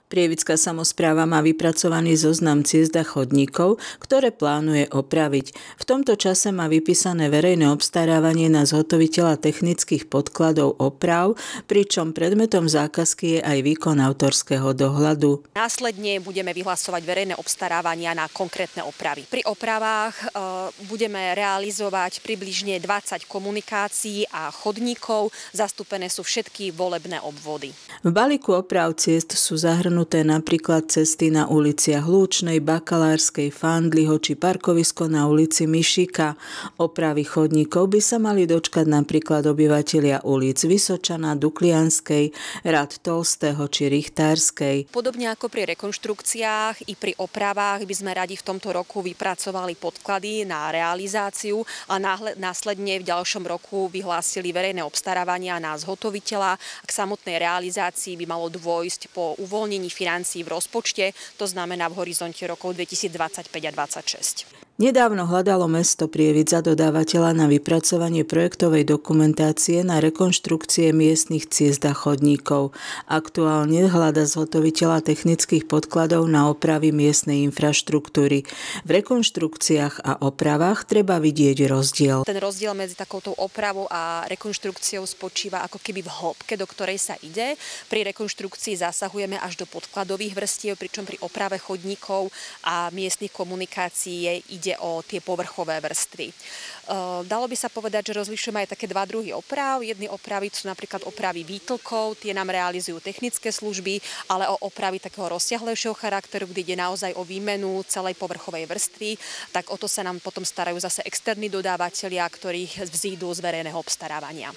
Prievická samospráva má vypracovaný zoznam ciest a chodníkov, ktoré plánuje opraviť. V tomto čase má vypísané verejné obstarávanie na zhotoviteľa technických podkladov oprav, pričom predmetom zákazky je aj výkon autorského dohľadu. Následne budeme vyhlasovať verejné obstarávania na konkrétne opravy. Pri opravách budeme realizovať približne 20 komunikácií a chodníkov. Zastúpené sú všetky volebné obvody. V balíku oprav ciest sú zahrnuté napríklad cesty na uliciach Lúčnej, Bakalárskej, Fandliho či parkovisko na ulici Mišika. Opravy chodníkov by sa mali dočkať napríklad obyvatelia ulic Vysočana, Duklianskej, Rad Tolstého či Richtárskej. Podobne ako pri rekonštrukciách i pri opravách by sme radi v tomto roku vypracovali podklady na realizáciu a následne v ďalšom roku vyhlásili verejné obstarávania na zhotoviteľa. K samotnej realizácii by malo dôjsť po uvoľnení financií v rozpočte, to znamená v horizonte rokov 2025 a 2026. Nedávno hľadalo mesto Prievidza za dodávateľa na vypracovanie projektovej dokumentácie na rekonštrukcie miestnych ciest a chodníkov. Aktuálne hľada zhotoviteľa technických podkladov na opravy miestnej infraštruktúry. V rekonštrukciách a opravách treba vidieť rozdiel. Ten rozdiel medzi takouto opravou a rekonštrukciou spočíva ako keby v hĺbke, do ktorej sa ide. Pri rekonštrukcii zasahujeme až do podkladových vrstiev, pričom pri oprave chodníkov a miestnych komunikácií ide o tie povrchové vrstvy. Dalo by sa povedať, že rozlišujeme aj také dva druhy oprav. Jedny opravy sú napríklad opravy výtlkov, tie nám realizujú technické služby, ale o opravy takého rozsiahlejšieho charakteru, kde ide naozaj o výmenu celej povrchovej vrstvy, tak o to sa nám potom starajú zase externí dodávateľia, ktorých vzídu z verejného obstarávania.